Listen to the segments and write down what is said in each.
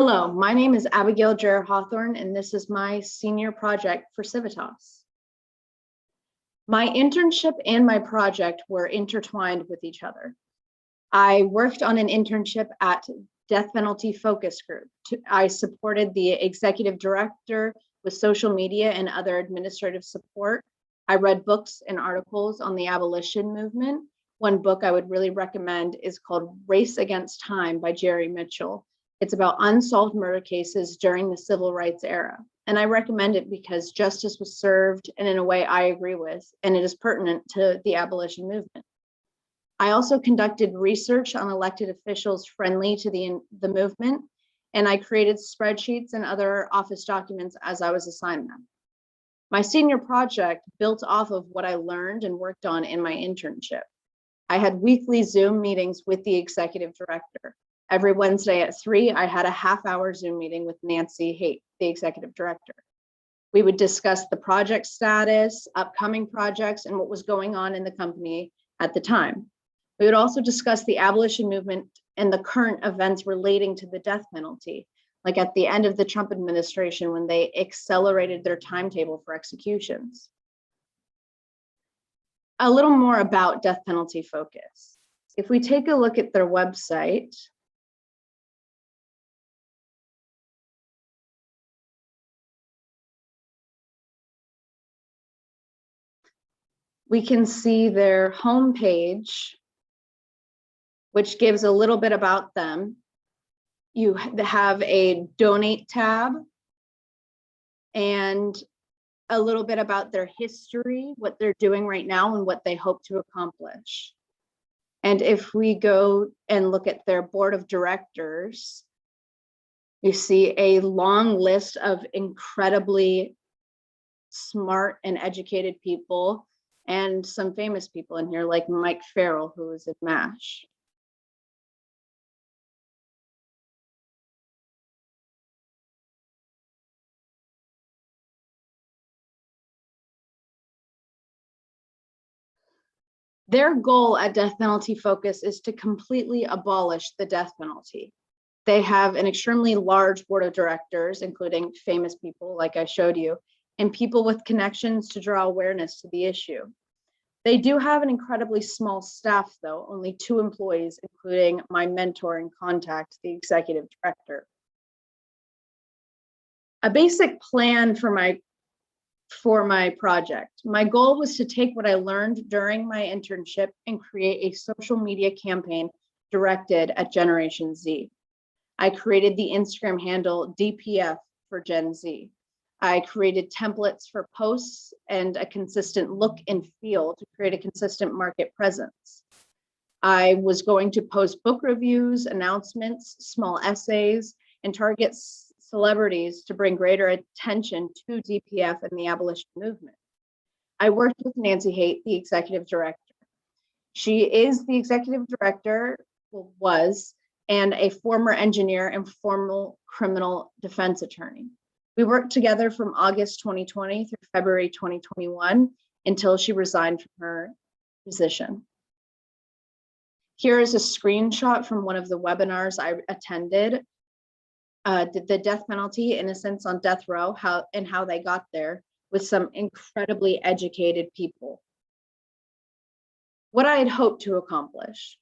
Hello, my name is Abigail Dreher-Hawthorne, and this is my senior project for Civitas. My internship and my project were intertwined with each other. I worked on an internship at Death Penalty Focus Group. I supported the executive director with social media and other administrative support. I read books and articles on the abolition movement. One book I would really recommend is called Race Against Time by Jerry Mitchell. It's about unsolved murder cases during the civil rights era. And I recommend it because justice was served, and in a way I agree with, and it is pertinent to the abolition movement. I also conducted research on elected officials friendly to the movement, and I created spreadsheets and other office documents as I was assigned them. My senior project built off of what I learned and worked on in my internship. I had weekly Zoom meetings with the executive director. Every Wednesday at 3, I had a half-hour Zoom meeting with Nancy Haight, the executive director. We would discuss the project status, upcoming projects, and what was going on in the company at the time. We would also discuss the abolition movement and the current events relating to the death penalty, like at the end of the Trump administration when they accelerated their timetable for executions. A little more about Death Penalty Focus. If we take a look at their website, we can see their homepage, which gives a little bit about them. You have a donate tab and a little bit about their history, what they're doing right now, and what they hope to accomplish. And if we go and look at their board of directors, you see a long list of incredibly smart and educated people, and some famous people in here like Mike Farrell, who was at MASH. Their goal at Death Penalty Focus is to completely abolish the death penalty. They have an extremely large board of directors, including famous people like I showed you, and people with connections to draw awareness to the issue. They do have an incredibly small staff, though, only 2 employees, including my mentor and contact, the executive director. A basic plan for my project. My goal was to take what I learned during my internship and create a social media campaign directed at Generation Z. I created the Instagram handle DPF for Gen Z. I created templates for posts and a consistent look and feel to create a consistent market presence. I was going to post book reviews, announcements, small essays, and target celebrities to bring greater attention to DPF and the abolition movement. I worked with Nancy Haight, the executive director. She is the executive director, well, was, and a former engineer and former criminal defense attorney. We worked together from August 2020 through February 2021 until she resigned from her position. Here is a screenshot from one of the webinars I attended, the death penalty, innocence on death row, how they got there, with some incredibly educated people. What I had hoped to accomplish.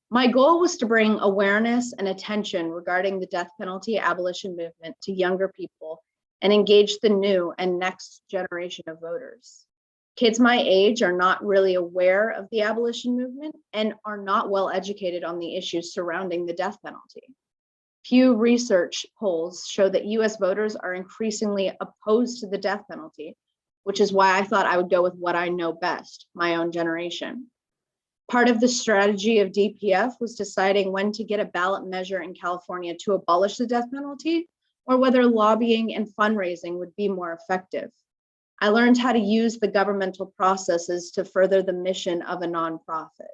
My goal was to bring awareness and attention regarding the death penalty abolition movement to younger people and engage the new and next generation of voters. Kids my age are not really aware of the abolition movement and are not well educated on the issues surrounding the death penalty. Pew Research polls show that US voters are increasingly opposed to the death penalty, which is why I thought I would go with what I know best, my own generation. Part of the strategy of DPF was deciding when to get a ballot measure in California to abolish the death penalty, or whether lobbying and fundraising would be more effective. I learned how to use the governmental processes to further the mission of a nonprofit.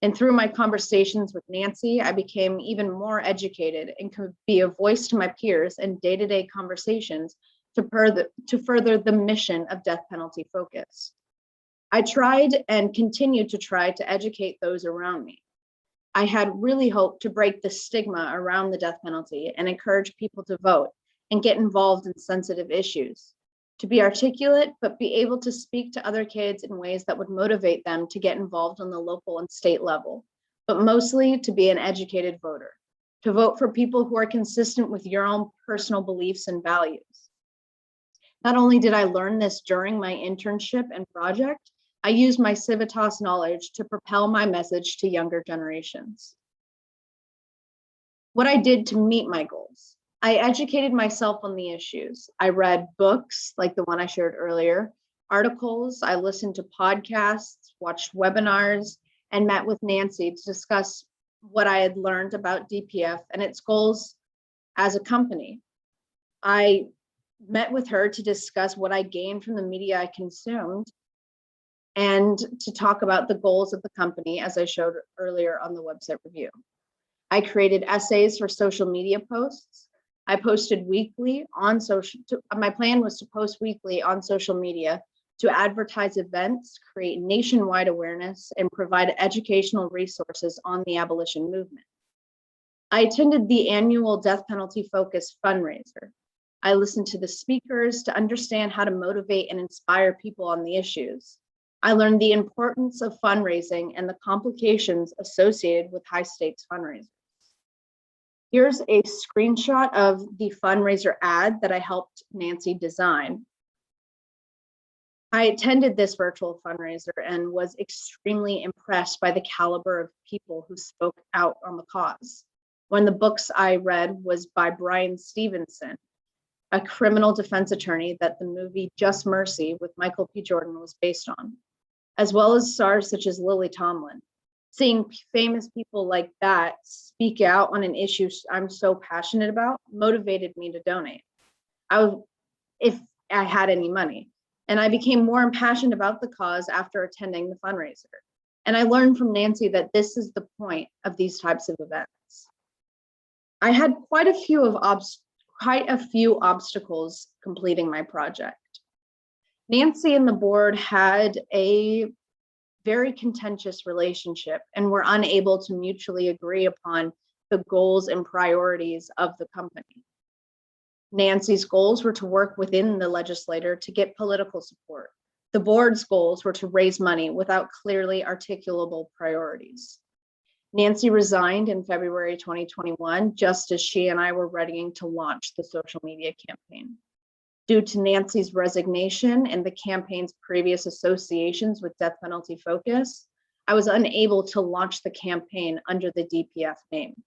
And through my conversations with Nancy, I became even more educated and could be a voice to my peers in day-to-day conversations to further the mission of Death Penalty Focus. I tried and continue to try to educate those around me. I had really hoped to break the stigma around the death penalty and encourage people to vote and get involved in sensitive issues, to be articulate, but be able to speak to other kids in ways that would motivate them to get involved on the local and state level, but mostly to be an educated voter, to vote for people who are consistent with your own personal beliefs and values. Not only did I learn this during my internship and project, I used my Civitas knowledge to propel my message to younger generations. What I did to meet my goals. I educated myself on the issues. I read books like the one I shared earlier, articles, I listened to podcasts, watched webinars, and met with Nancy to discuss what I had learned about DPF and its goals as a company. I met with her to discuss what I gained from the media I consumed and to talk about the goals of the company, as I showed earlier on the website review. I created essays for social media posts. I posted weekly on my plan was to post weekly on social media to advertise events, create nationwide awareness, and provide educational resources on the abolition movement. I attended the annual death penalty focused fundraiser. I listened to the speakers to understand how to motivate and inspire people on the issues. I learned the importance of fundraising and the complications associated with high stakes fundraisers. Here's a screenshot of the fundraiser ad that I helped Nancy design. I attended this virtual fundraiser and was extremely impressed by the caliber of people who spoke out on the cause. One of the books I read was by Brian Stevenson, a criminal defense attorney that the movie Just Mercy with Michael P. Jordan was based on, as well as stars such as Lily Tomlin. Seeing famous people like that speak out on an issue I'm so passionate about motivated me to donate. If I had any money. And I became more impassioned about the cause after attending the fundraiser. And I learned from Nancy that this is the point of these types of events. I had quite a few obstacles completing my project. Nancy and the board had a very contentious relationship and were unable to mutually agree upon the goals and priorities of the company. Nancy's goals were to work within the legislature to get political support. The board's goals were to raise money without clearly articulable priorities. Nancy resigned in February 2021, just as she and I were readying to launch the social media campaign. Due to Nancy's resignation and the campaign's previous associations with death penalty focus, I was unable to launch the campaign under the DPF name.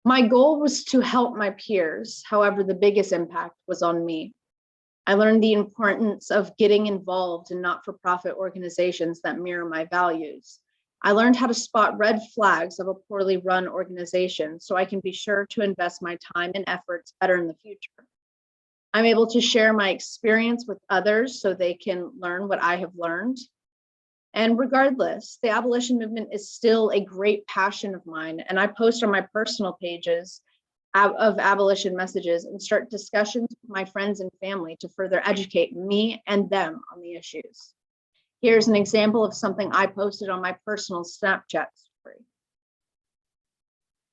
My goal was to help my peers. However, the biggest impact was on me. I learned the importance of getting involved in not-for-profit organizations that mirror my values. I learned how to spot red flags of a poorly run organization so I can be sure to invest my time and efforts better in the future. I'm able to share my experience with others so they can learn what I have learned. And regardless, the abolition movement is still a great passion of mine, and I post on my personal pages of abolition messages and start discussions with my friends and family to further educate me and them on the issues. Here's an example of something I posted on my personal Snapchat story.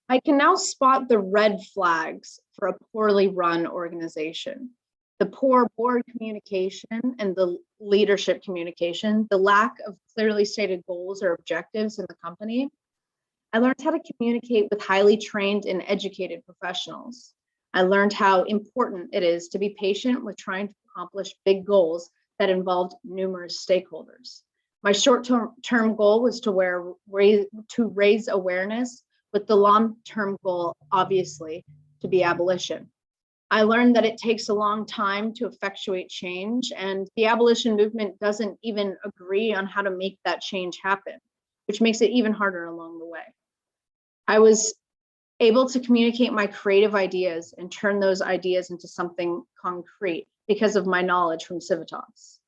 I can now spot the red flags for a poorly run organization. The poor board communication and the leadership communication, the lack of clearly stated goals or objectives in the company. I learned how to communicate with highly trained and educated professionals. I learned how important it is to be patient with trying to accomplish big goals that involved numerous stakeholders. My short-term goal was to raise awareness, with the long-term goal, obviously, to be abolition. I learned that it takes a long time to effectuate change, and the abolition movement doesn't even agree on how to make that change happen, which makes it even harder along the way. I was able to communicate my creative ideas and turn those ideas into something concrete because of my knowledge from Civitas.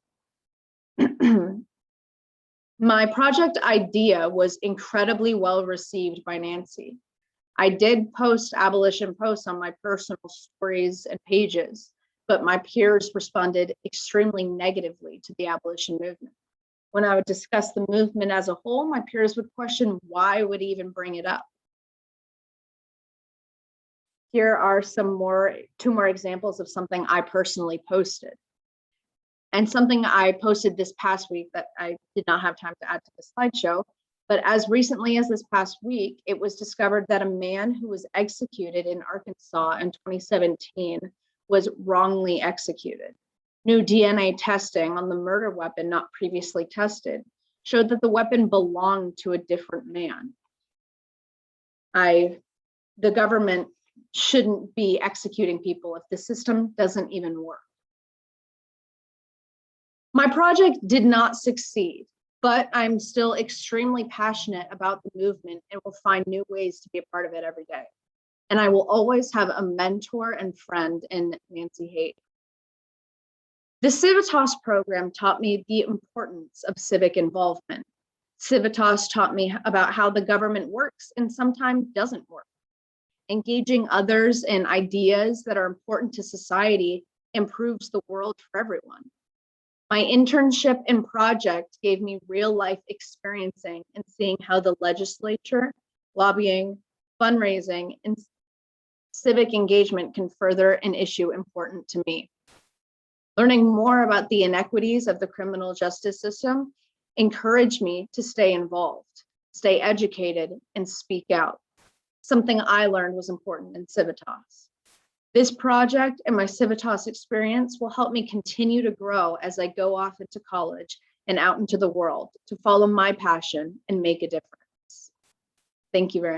My project idea was incredibly well received by Nancy. I did post abolition posts on my personal stories and pages, but my peers responded extremely negatively to the abolition movement. When I would discuss the movement as a whole, my peers would question why I would even bring it up. Here are two more examples of something I personally posted. And something I posted this past week that I did not have time to add to the slideshow, but as recently as this past week, it was discovered that a man who was executed in Arkansas in 2017 was wrongly executed. New DNA testing on the murder weapon not previously tested showed that the weapon belonged to a different man. The government shouldn't be executing people if the system doesn't even work. My project did not succeed, but I'm still extremely passionate about the movement and will find new ways to be a part of it every day. And I will always have a mentor and friend in Nancy Haight. The Civitas program taught me the importance of civic involvement. Civitas taught me about how the government works and sometimes doesn't work. Engaging others in ideas that are important to society improves the world for everyone. My internship and project gave me real life experiencing and seeing how the legislature, lobbying, fundraising, and civic engagement can further an issue important to me. Learning more about the inequities of the criminal justice system encouraged me to stay involved, stay educated, and speak out. Something I learned was important in Civitas. This project and my Civitas experience will help me continue to grow as I go off into college and out into the world to follow my passion and make a difference. Thank you very much.